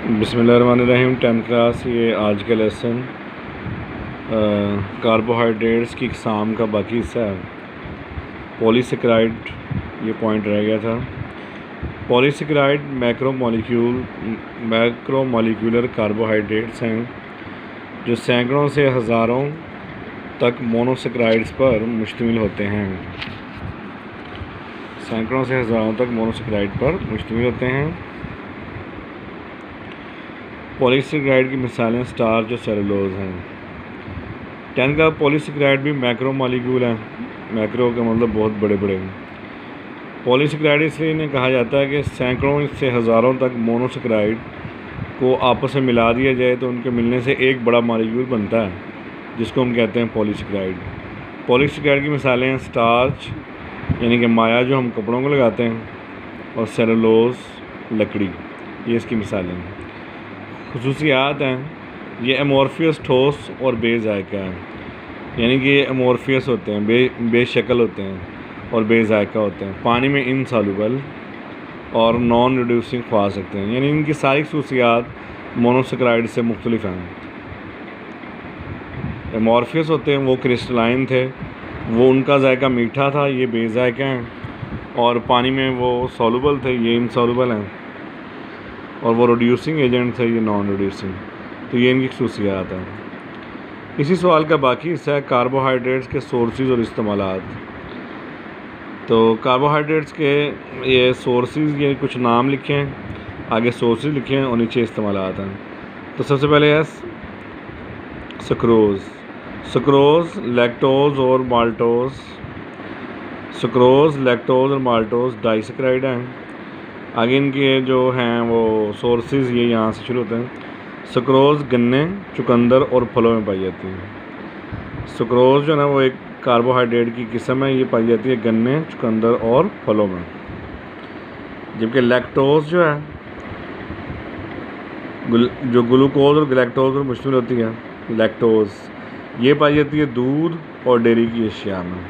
बिस्मिल्लाहिर्रहमानिर्रहीम। 10th class, ये आज का लेसन कार्बोहाइड्रेट्स की इकसाम का बाकी हिस्सा है। पॉलीसेकेराइड ये पॉइंट रह गया था। पॉलीसेकेराइड मैक्रोमोलिक्यूलर कार्बोहाइड्रेट्स हैं जो सैकड़ों से हज़ारों तक मोनोसेकेराइड्स पर मुश्तमिल होते हैं। सैकड़ों से हज़ारों तक मोनोसेकेराइड पर मुश्तमिल होते हैं। पॉलीसेकेराइड की मिसालें स्टार्च और सेलुलोज हैं। 10 का पॉलीसेकेराइड भी मैक्रोमोलिक्यूल हैं। मैक्रो का मतलब बहुत बड़े बड़े हैं। पॉलीसेकेराइड इसलिए इन्हें कहा जाता है कि सैकड़ों से हज़ारों तक मोनोसेकेराइड को आपस में मिला दिया जाए तो उनके मिलने से एक बड़ा मॉलिक्यूल बनता है, जिसको हम कहते हैं पॉलीसेकेराइड। पॉलीसेकेराइड की मिसालें हैं स्टार्च यानी कि माया जो हम कपड़ों को लगाते हैं, और सेलुलोज लकड़ी, ये इसकी मिसालें हैं। खुसूसियात हैं, ये एमोर्फियस ठोस और बेजायका है, यानी कि ये एमोर्फियस होते हैं, बेशक्ल होते हैं और बेजायका होते हैं। पानी में इनसॉल्युबल और नॉन रिड्यूसिंग खा सकते हैं, यानी इनकी सारी खुसूसियात मोनोसेकेराइड से मुख्तलिफ हैं। एमोर्फियस होते हैं, वो क्रिस्टलाइन थे, वो उनका जायका मीठा था, ये बेजायका हैं। और पानी में वो सॉल्युबल थे, ये इनसॉल्युबल हैं। और वो रिड्यूसिंग एजेंट थे, ये नॉन रिड्यूसिंग। तो ये इनकी खुसूसियात हैं। इसी सवाल का बाकी हिस्सा है कार्बोहाइड्रेट्स के सोर्सेज और इस्तेमालात। तो कार्बोहाइड्रेट्स के ये सोर्सेज, ये कुछ नाम लिखे हैं, आगे सोर्सेज लिखे हैं और नीचे इस्तेमालात हैं। तो सबसे पहले है सुक्रोज़, लैक्टोज़ और माल्टोज़। सुक्रोज़, लैक्टोज़ और माल्टोज़ डाइसेकेराइड हैं। आगे इनके जो हैं वो सोर्सेज ये यहाँ से शुरू होते हैं। सुक्रोज़ गन्ने, चुकंदर और फलों में पाई जाती है। सुक्रोज़ जो है ना वो एक कार्बोहाइड्रेट की किस्म है, ये पाई जाती है गन्ने, चुकंदर और फलों में। जबकि लैक्टोज़ जो है जो ग्लूकोज और गैलेक्टोज पर मुश्तमिल होती है, लैक्टोज़ ये पाई जाती है दूध और डेयरी की अशिया में।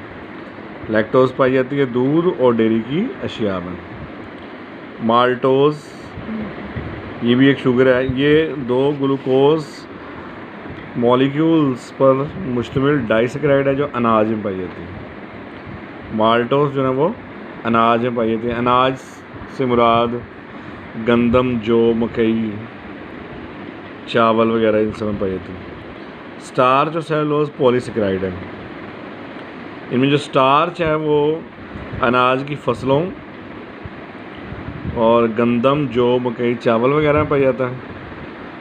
लैक्टोज़ पाई जाती है दूध और डेयरी की अशिया में। माल्टोज़ ये भी एक शुगर है, ये दो ग्लूकोज मॉलिक्यूल्स पर मुश्तमिल डाइसेकेराइड है जो अनाज में पाई जाती है। माल्टोज़ जो है वो अनाज में पाई जाती है। अनाज से मुराद गंदम, जौ, मकई, चावल वगैरह इन सब में पाई जाती है। स्टार्च और सेलुलोज पॉलीसेकेराइड है। इनमें जो स्टार्च है वो अनाज की फसलों और गंदम, जौ, मकई, चावल वगैरह में पाया जाता है।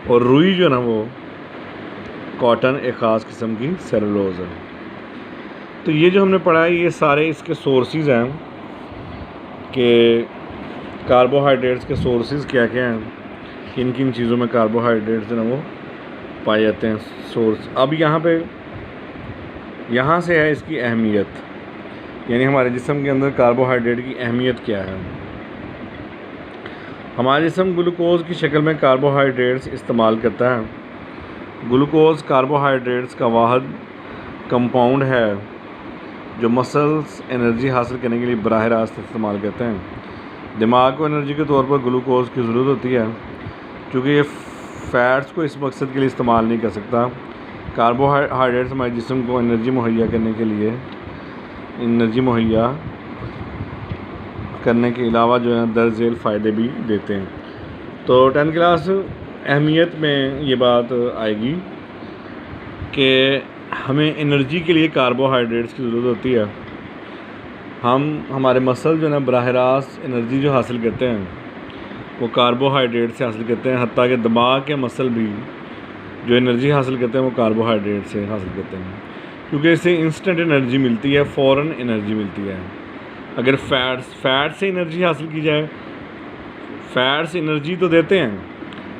और रुई जो है ना वो कॉटन, एक ख़ास किस्म की सेलुलोज है। तो ये जो हमने पढ़ा है ये सारे इसके सोर्सेज हैं कि कार्बोहाइड्रेट्स के सोर्सेज क्या क्या हैं, किन किन चीज़ों में कार्बोहाइड्रेट्स जो है वो पाए जाते हैं सोर्स। अब यहाँ से है इसकी अहमियत, यानी हमारे जिस्म के अंदर कार्बोहाइड्रेट की अहमियत क्या है। हमारा जिस्म ग्लूकोज की शक्ल में कार्बोहाइड्रेट्स इस्तेमाल करता है। ग्लूकोज कार्बोहाइड्रेट्स का वाहिद कंपाउंड है जो मसल्स एनर्जी हासिल करने के लिए बराह रास्त इस्तेमाल करते हैं। दिमाग को एनर्जी के तौर पर ग्लूकोज की ज़रूरत होती है, क्योंकि ये फ़ैट्स को इस मकसद के लिए इस्तेमाल नहीं कर सकता। कार्बोहाइड्रेट्स हमारे जिस्म को एनर्जी मुहैया करने के अलावा जो है दर्ज झेल फ़ायदे भी देते हैं। तो 10th क्लास अहमियत में ये बात आएगी कि हमें एनर्जी के लिए कार्बोहाइड्रेट्स की ज़रूरत होती है। हमारे मसल जो है ना बराह रास्त एनर्जी जो हासिल करते हैं वो कार्बोहाइड्रेट से हासिल करते हैं। हत्ता कि दिमाग के मसल भी जो एनर्जी हासिल करते हैं वो कार्बोहाइड्रेट से हासिल करते हैं, क्योंकि इससे इंस्टेंट एनर्जी मिलती है, फ़ौरन एनर्जी मिलती है। अगर फ़ैट से एनर्जी हासिल की जाए, फ़ैट्स एनर्जी तो देते हैं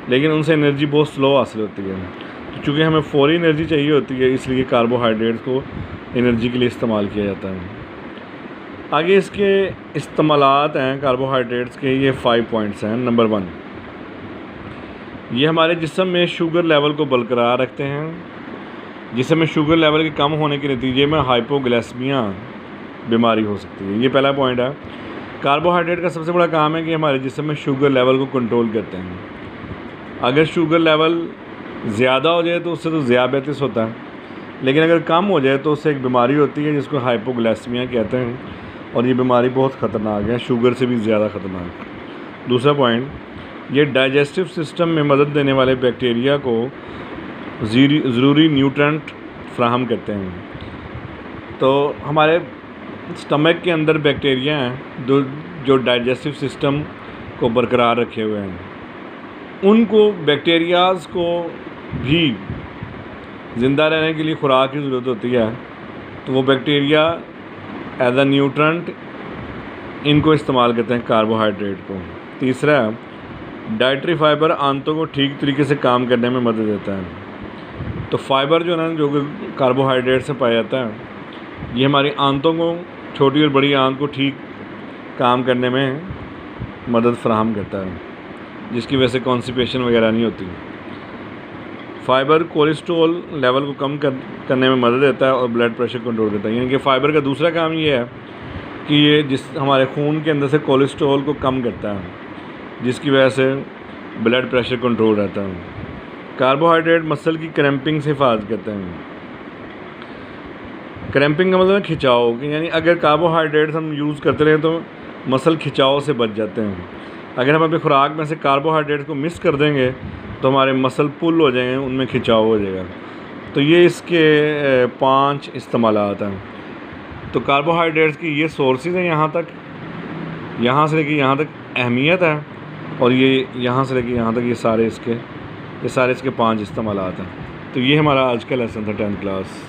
लेकिन उनसे एनर्जी बहुत स्लो हासिल होती है। तो चूँकि हमें फ़ौरी एनर्जी चाहिए होती है, इसलिए कार्बोहाइड्रेट्स को एनर्जी के लिए इस्तेमाल किया जाता है। आगे इसके इस्तेमालात हैं कार्बोहाइड्रेट्स के, ये 5 पॉइंट्स हैं। नंबर 1, ये हमारे जिस्म में शुगर लेवल को बरकरार रखते हैं। जिस्म में शुगर लेवल के कम होने के नतीजे में हाइपोग्लाइसेमिया बीमारी हो सकती है। ये पहला पॉइंट है। कार्बोहाइड्रेट का सबसे बड़ा काम है कि हमारे जिस्म में शुगर लेवल को कंट्रोल करते हैं। अगर शुगर लेवल ज़्यादा हो जाए तो उससे तो ज़ियाबेतिस होता है, लेकिन अगर कम हो जाए तो उससे एक बीमारी होती है जिसको हाइपोग्लाइसेमिया कहते हैं, और ये बीमारी बहुत ख़तरनाक है, शुगर से भी ज़्यादा ख़तरनाक। दूसरा पॉइंट, ये डाइजेस्टिव सिस्टम में मदद देने वाले बैक्टीरिया को ज़रूरी न्यूट्रेंट फ्राहम करते हैं। तो हमारे स्टमक के अंदर बैक्टीरिया हैं जो डाइजेस्टिव सिस्टम को बरकरार रखे हुए हैं। उनको बैक्टीरियाज़ को भी ज़िंदा रहने के लिए खुराक की ज़रूरत होती है, तो वो बैक्टीरिया एज अ न्यूट्रेंट इनको इस्तेमाल करते हैं, कार्बोहाइड्रेट को। तीसरा, डाइटरी फाइबर आंतों को ठीक तरीके से काम करने में मदद देता है। तो फाइबर जो है ना, जो कार्बोहाइड्रेट से पाया जाता है, ये हमारी आंतों को, छोटी और बड़ी आंत को ठीक काम करने में मदद फराहम करता है, जिसकी वजह से कॉन्स्टिपेशन वगैरह नहीं होती। फ़ाइबर कोलेस्ट्रॉल लेवल को कम करने में मदद देता है और ब्लड प्रेशर कंट्रोल करता है। यानी कि फ़ाइबर का दूसरा काम ये है कि ये हमारे खून के अंदर से कोलेस्ट्रॉल को कम करता है, जिसकी वजह से ब्लड प्रेशर कंट्रोल रहता है। कार्बोहाइड्रेट मसल की क्रैम्पिंग से हिफाजत करते हैं। क्रैम्पिंग का मतलब है खिंचाव, यानी अगर कार्बोहाइड्रेट्स हम यूज़ करते रहें तो मसल खिंचाव से बच जाते हैं। अगर हम अपनी खुराक में से कार्बोहाइड्रेट को मिस कर देंगे तो हमारे मसल पुल हो जाएंगे, उनमें खिंचाव हो जाएगा। तो ये इसके 5 इस्तेमालात हैं। तो कार्बोहाइड्रेट्स की ये सोर्सेज हैं, यहाँ से लेके यहाँ तक अहमियत है, और ये यहाँ से लेके यहाँ तक ये सारे इसके 5 इस्तेमालात हैं। तो ये हमारा आज का लेसन था 10th क्लास।